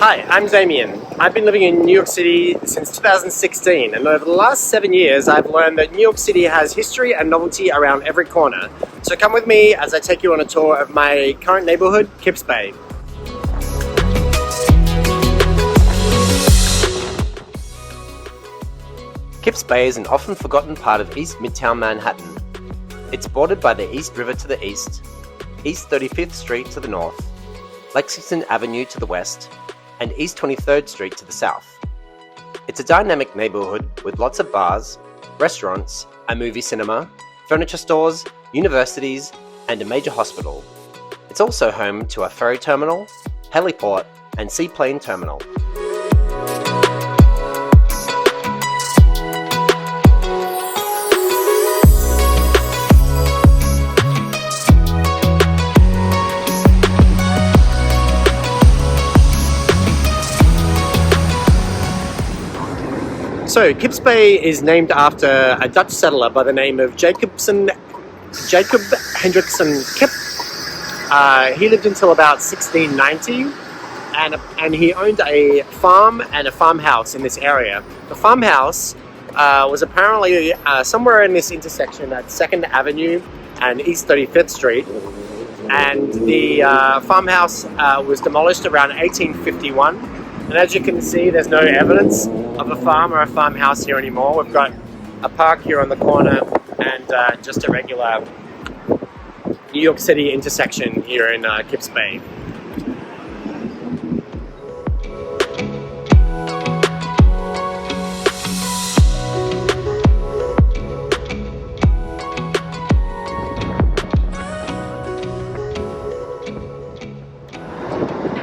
Hi, I'm Damien. I've been living in New York City since 2016, and over the last 7 years I've learned that New York City has history and novelty around every corner. So come with me as I take you on a tour of my current neighborhood, Kips Bay. Kips Bay is an often forgotten part of East Midtown Manhattan. It's bordered by the East River to the east, East 35th Street to the north, Lexington Avenue to the west, and East 23rd Street to the south. It's a dynamic neighborhood with lots of bars, restaurants, a movie cinema, furniture stores, universities, and a major hospital. It's also home to a ferry terminal, heliport, and seaplane terminal. So, Kips Bay is named after a Dutch settler by the name of Jacob Hendrickson Kip. He lived until about 1690, and he owned a farm and a farmhouse in this area. The farmhouse was apparently somewhere in this intersection at 2nd Avenue and East 35th Street, and the farmhouse was demolished around 1851. And as you can see, there's no evidence of a farm or a farmhouse here anymore. We've got a park here on the corner and just a regular New York City intersection here in Kips Bay.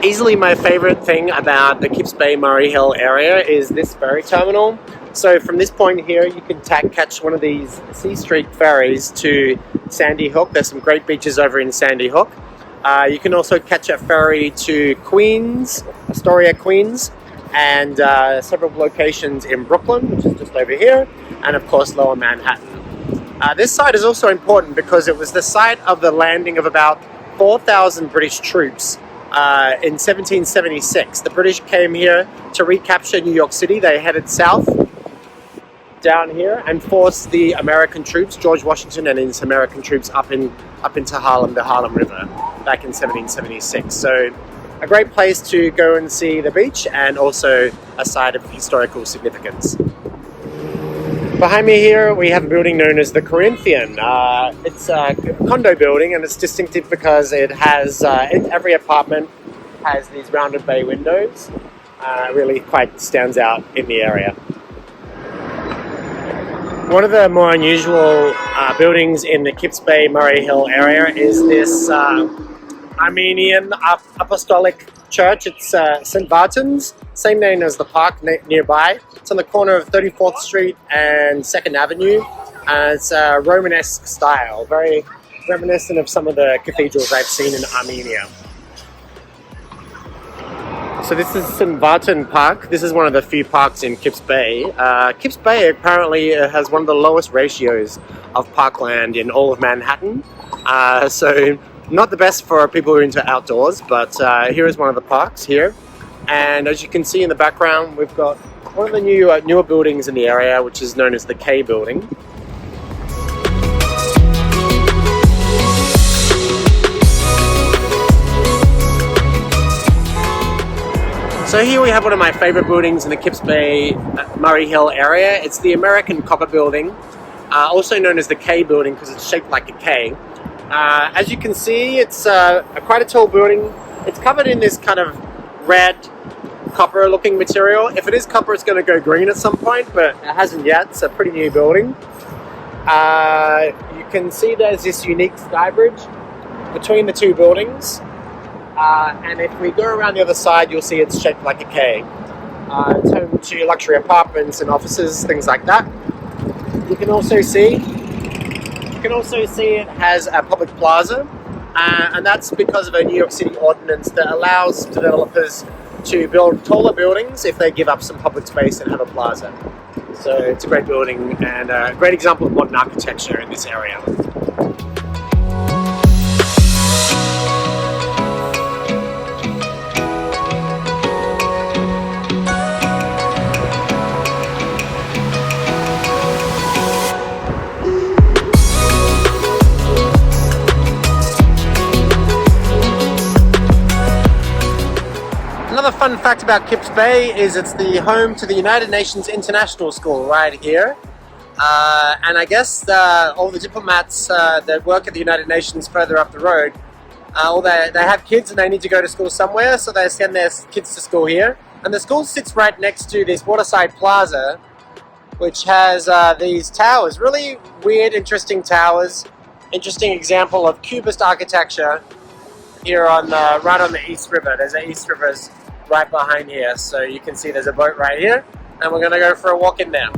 Easily my favorite thing about the Kips Bay Murray Hill area is this ferry terminal. So from this point here you can catch one of these C Street ferries to Sandy Hook. There's some great beaches over in Sandy Hook. You can also catch a ferry to Queens, Astoria, Queens, and several locations in Brooklyn, which is just over here, and of course Lower Manhattan. This site is also important because it was the site of the landing of about 4,000 British troops in 1776. The British came here to recapture New York City. They headed south down here and forced the American troops, George Washington and his American troops, up into Harlem, the Harlem River, back in 1776. So a great place to go and see the beach, and also a site of historical significance. Behind me here we have a building known as the Corinthian. It's a condo building, and it's distinctive because it has, every apartment has these rounded bay windows. Really quite stands out in the area. One of the more unusual buildings in the Kips Bay Murray Hill area is this Armenian Apostolic Church. It's St. Martin's, same name as the park nearby. It's on the corner of 34th Street and 2nd Avenue. It's a Romanesque style, very reminiscent of some of the cathedrals I've seen in Armenia. So this is St. Martin Park. This is one of the few parks in Kips Bay. Kips Bay apparently has one of the lowest ratios of parkland in all of Manhattan. So not the best for people who are into outdoors, but here is one of the parks here. And as you can see in the background, we've got one of the newer buildings in the area, which is known as the K building. So here we have one of my favorite buildings in the Kips Bay Murray Hill area. It's the American Copper Building, also known as the K building because it's shaped like a K. As you can see, it's quite a tall building. It's covered in this kind of red copper looking material. If it is copper, it's going to go green at some point, but it hasn't yet. It's a pretty new building. You can see there's this unique sky bridge between the two buildings. And if we go around the other side, you'll see it's shaped like a K. It's home to luxury apartments and offices, things like that. You can also see it has a public plaza, and that's because of a New York City ordinance that allows developers to build taller buildings if they give up some public space and have a plaza. So it's a great building and a great example of modern architecture in this area. another fun fact about Kips Bay is it's the home to the United Nations International School right here. And I guess all the diplomats that work at the United Nations further up the road, they have kids and they need to go to school somewhere, so they send their kids to school here. And the school sits right next to this waterside plaza, which has these towers, really weird, interesting towers. Interesting example of Cubist architecture here on right on the East River. There's a East River's right behind here, so you can see there's a boat right here, and we're going to go for a walk in there.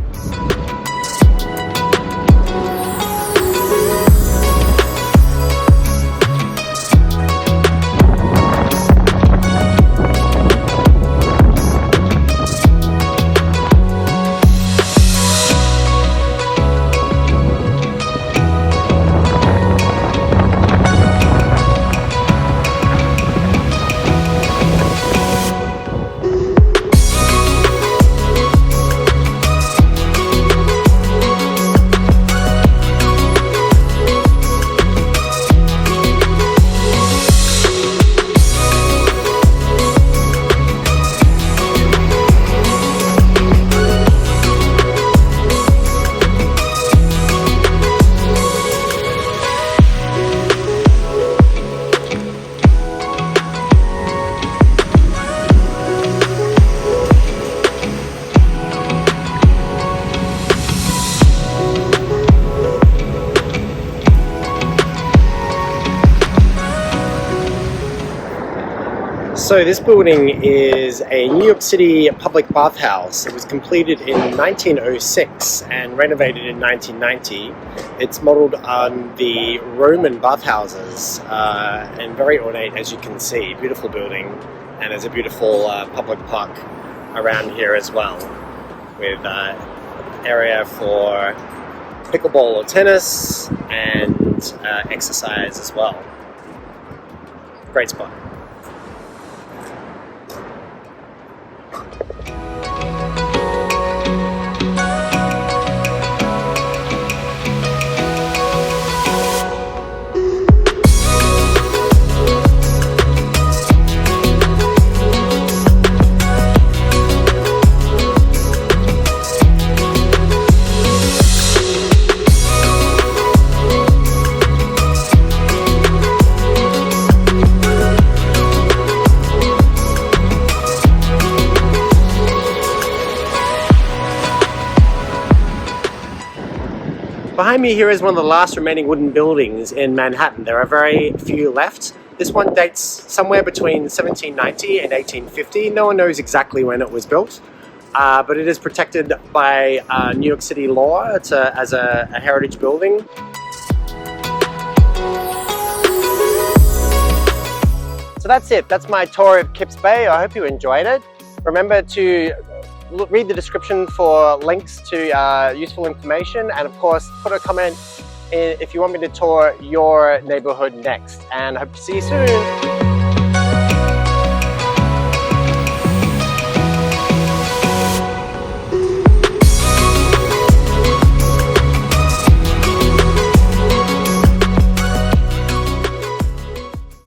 So this building is a New York City public bathhouse. It was completed in 1906 and renovated in 1990. It's modeled on the Roman bathhouses and very ornate, as you can see. Beautiful building, and there's a beautiful public park around here as well, with area for pickleball or tennis and exercise as well. Great spot. Behind me here is one of the last remaining wooden buildings in Manhattan. There are very few left. This one dates somewhere between 1790 and 1850. No one knows exactly when it was built, but it is protected by New York City law as a heritage building. So that's it. That's my tour of Kips Bay. I hope you enjoyed it. Remember to read the description for links to useful information, and of course put a comment if you want me to tour your neighborhood next, and I hope to see you soon.